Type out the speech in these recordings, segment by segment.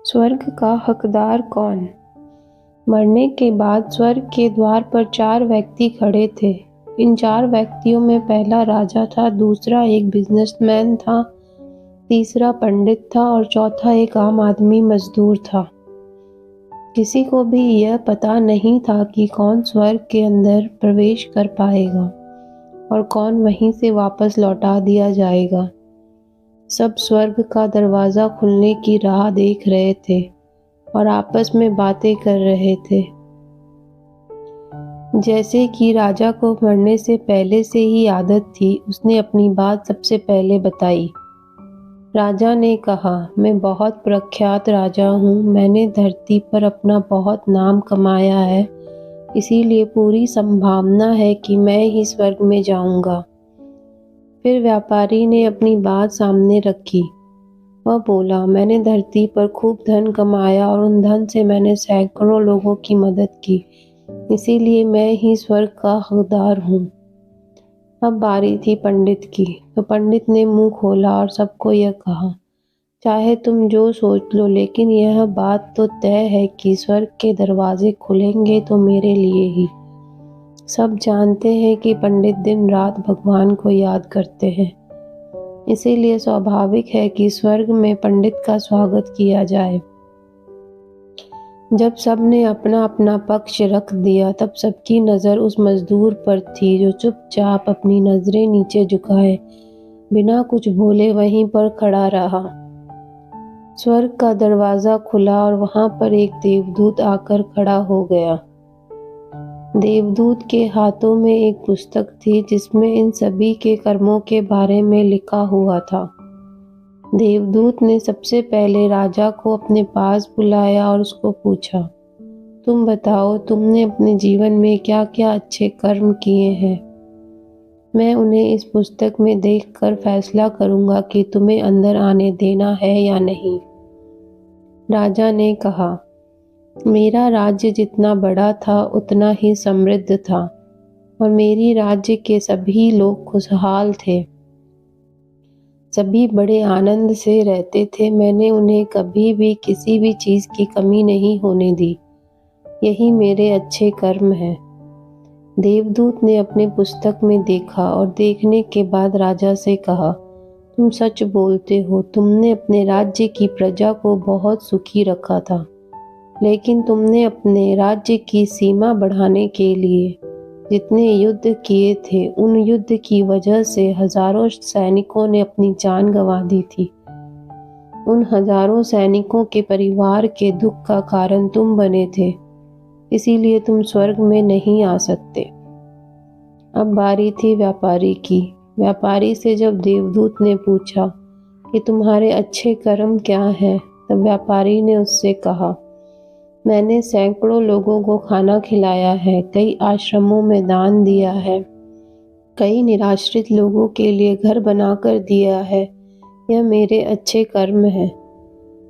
स्वर्ग का हकदार कौन? मरने के बाद स्वर्ग के द्वार पर 4 व्यक्ति खड़े थे। इन 4 व्यक्तियों में पहला राजा था, दूसरा एक बिजनेसमैन था, तीसरा पंडित था और चौथा एक आम आदमी मजदूर था। किसी को भी यह पता नहीं था कि कौन स्वर्ग के अंदर प्रवेश कर पाएगा और कौन वहीं से वापस लौटा दिया जाएगा। सब स्वर्ग का दरवाजा खुलने की राह देख रहे थे और आपस में बातें कर रहे थे। जैसे कि राजा को मरने से पहले से ही आदत थी, उसने अपनी बात सबसे पहले बताई। राजा ने कहा, मैं बहुत प्रख्यात राजा हूँ, मैंने धरती पर अपना बहुत नाम कमाया है, इसीलिए पूरी संभावना है कि मैं ही स्वर्ग में जाऊंगा। फिर व्यापारी ने अपनी बात सामने रखी। वह बोला, मैंने धरती पर खूब धन कमाया और उन धन से मैंने सैकड़ों लोगों की मदद की, इसीलिए मैं ही स्वर्ग का हकदार हूँ। अब बारी थी पंडित की, तो पंडित ने मुंह खोला और सबको यह कहा, चाहे तुम जो सोच लो, लेकिन यह बात तो तय है कि स्वर्ग के दरवाजे खुलेंगे तो मेरे लिए ही। सब जानते हैं कि पंडित दिन रात भगवान को याद करते हैं, इसीलिए स्वाभाविक है कि स्वर्ग में पंडित का स्वागत किया जाए। जब सबने अपना अपना पक्ष रख दिया, तब सबकी नज़र उस मजदूर पर थी जो चुपचाप अपनी नजरें नीचे झुकाए बिना कुछ बोले वहीं पर खड़ा रहा। स्वर्ग का दरवाजा खुला और वहां पर एक देवदूत आकर खड़ा हो गया। देवदूत के हाथों में एक पुस्तक थी जिसमें इन सभी के कर्मों के बारे में लिखा हुआ था। देवदूत ने सबसे पहले राजा को अपने पास बुलाया और उसको पूछा, तुम बताओ, तुमने अपने जीवन में क्या क्या अच्छे कर्म किए हैं? मैं उन्हें इस पुस्तक में देखकर फैसला करूंगा कि तुम्हें अंदर आने देना है या नहीं। राजा ने कहा, मेरा राज्य जितना बड़ा था उतना ही समृद्ध था और मेरी राज्य के सभी लोग खुशहाल थे। सभी बड़े आनंद से रहते थे। मैंने उन्हें कभी भी किसी भी चीज की कमी नहीं होने दी। यही मेरे अच्छे कर्म हैं। देवदूत ने अपने पुस्तक में देखा और देखने के बाद राजा से कहा, तुम सच बोलते हो, तुमने अपने राज्य की प्रजा को बहुत सुखी रखा था, लेकिन तुमने अपने राज्य की सीमा बढ़ाने के लिए जितने युद्ध किए थे, उन युद्ध की वजह से हजारों सैनिकों ने अपनी जान गंवा दी थी। उन हजारों सैनिकों के परिवार के दुख का कारण तुम बने थे, इसीलिए तुम स्वर्ग में नहीं आ सकते। अब बारी थी व्यापारी की। व्यापारी से जब देवदूत ने पूछा कि तुम्हारे अच्छे कर्म क्या हैं, तब व्यापारी ने उससे कहा, मैंने सैकड़ों लोगों को खाना खिलाया है, कई आश्रमों में दान दिया है, कई निराश्रित लोगों के लिए घर बनाकर दिया है, यह मेरे अच्छे कर्म हैं।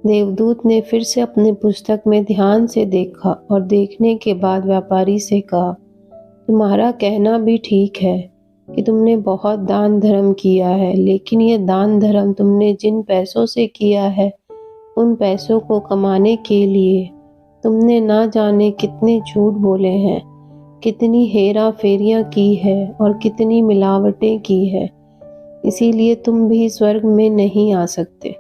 देवदूत ने फिर से अपनी पुस्तक में ध्यान से देखा और देखने के बाद व्यापारी से कहा, तुम्हारा कहना भी ठीक है कि तुमने बहुत दान धर्म किया है, लेकिन यह दान धर्म तुमने जिन पैसों से किया है, उन पैसों को कमाने के लिए तुमने ना जाने कितने झूठ बोले हैं, कितनी हेरा फेरियां की है और कितनी मिलावटें की है, इसीलिए तुम भी स्वर्ग में नहीं आ सकते।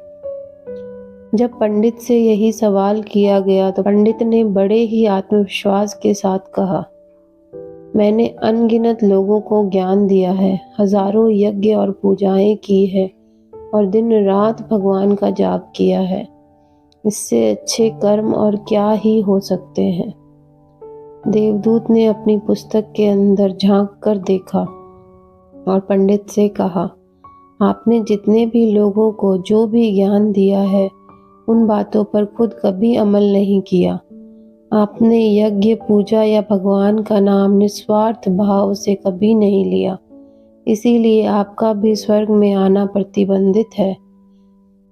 जब पंडित से यही सवाल किया गया तो पंडित ने बड़े ही आत्मविश्वास के साथ कहा, मैंने अनगिनत लोगों को ज्ञान दिया है, हजारों यज्ञ और पूजाएं की है और दिन रात भगवान का जाप किया है। इससे अच्छे कर्म और क्या ही हो सकते हैं। देवदूत ने अपनी पुस्तक के अंदर झांक कर देखा और पंडित से कहा, आपने जितने भी लोगों को जो भी ज्ञान दिया है, उन बातों पर खुद कभी अमल नहीं किया। आपने यज्ञ, पूजा या भगवान का नाम निस्वार्थ भाव से कभी नहीं लिया, इसीलिए आपका भी स्वर्ग में आना प्रतिबंधित है।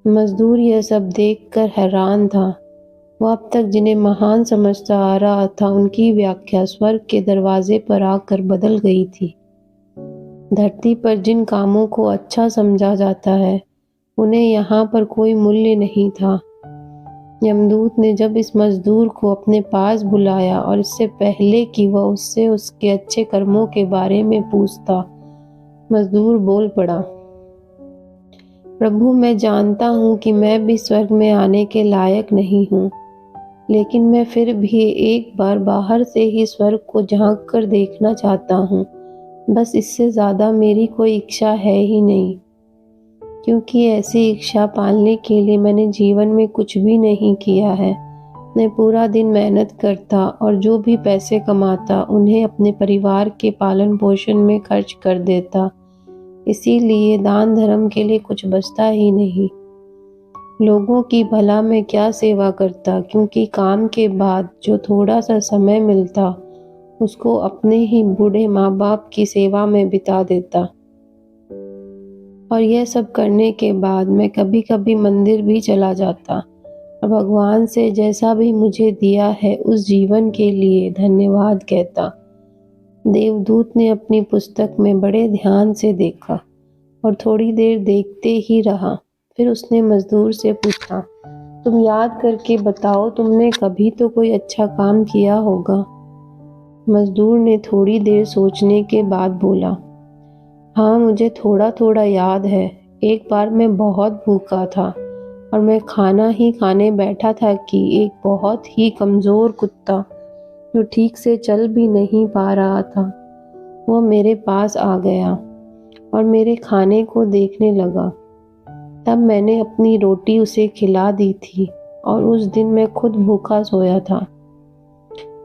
मजदूर यह सब देखकर हैरान था। वह अब तक जिन्हें महान समझता आ रहा था, उनकी व्याख्या स्वर्ग के दरवाजे पर आकर बदल गई थी। धरती पर जिन कामों को अच्छा समझा जाता है, उन्हें यहाँ पर कोई मूल्य नहीं था। यमदूत ने जब इस मजदूर को अपने पास बुलाया और इससे पहले कि वह उससे उसके अच्छे कर्मों के बारे में पूछता, मजदूर बोल पड़ा, प्रभु, मैं जानता हूँ कि मैं भी स्वर्ग में आने के लायक नहीं हूँ, लेकिन मैं फिर भी एक बार बाहर से ही स्वर्ग को झांक कर देखना चाहता हूँ। बस इससे ज़्यादा मेरी कोई इच्छा है ही नहीं, क्योंकि ऐसी इच्छा पालने के लिए मैंने जीवन में कुछ भी नहीं किया है। मैं पूरा दिन मेहनत करता और जो भी पैसे कमाता उन्हें अपने परिवार के पालन पोषण में खर्च कर देता। इसीलिए दान धर्म के लिए कुछ बचता ही नहीं। लोगों की भला मैं क्या सेवा करता, क्योंकि काम के बाद जो थोड़ा सा समय मिलता उसको अपने ही बूढ़े माँ बाप की सेवा में बिता देता। और यह सब करने के बाद मैं कभी कभी मंदिर भी चला जाता और भगवान से जैसा भी मुझे दिया है उस जीवन के लिए धन्यवाद कहता। देवदूत ने अपनी पुस्तक में बड़े ध्यान से देखा और थोड़ी देर देखते ही रहा। फिर उसने मजदूर से पूछा, तुम याद करके बताओ, तुमने कभी तो कोई अच्छा काम किया होगा। मजदूर ने थोड़ी देर सोचने के बाद बोला, हाँ, मुझे थोड़ा थोड़ा याद है। एक बार मैं बहुत भूखा था और मैं खाना ही खाने बैठा था कि एक बहुत ही कमज़ोर कुत्ता जो ठीक से चल भी नहीं पा रहा था, वह मेरे पास आ गया और मेरे खाने को देखने लगा। तब मैंने अपनी रोटी उसे खिला दी थी और उस दिन मैं खुद भूखा सोया था।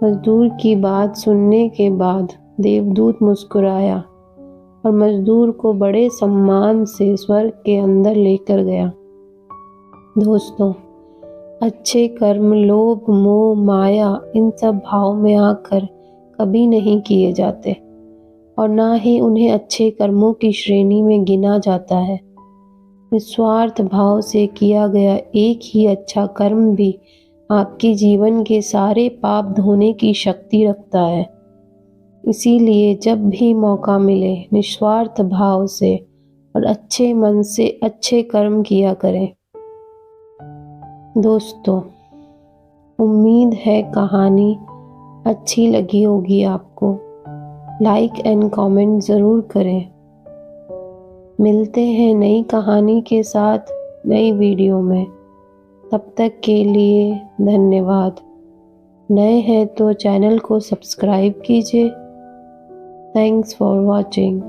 मजदूर की बात सुनने के बाद देवदूत मुस्कुराया और मजदूर को बड़े सम्मान से स्वर्ग के अंदर लेकर गया। दोस्तों, अच्छे कर्म लोभ मोह माया इन सब भाव में आकर कभी नहीं किए जाते और ना ही उन्हें अच्छे कर्मों की श्रेणी में गिना जाता है। निस्वार्थ भाव से किया गया एक ही अच्छा कर्म भी आपके जीवन के सारे पाप धोने की शक्ति रखता है। इसीलिए जब भी मौका मिले निस्वार्थ भाव से और अच्छे मन से अच्छे कर्म किया करें। दोस्तों, उम्मीद है कहानी अच्छी लगी होगी आपको। लाइक एंड कमेंट ज़रूर करें। मिलते हैं नई कहानी के साथ नई वीडियो में। तब तक के लिए धन्यवाद। नए हैं तो चैनल को सब्सक्राइब कीजिए। Thanks for watching.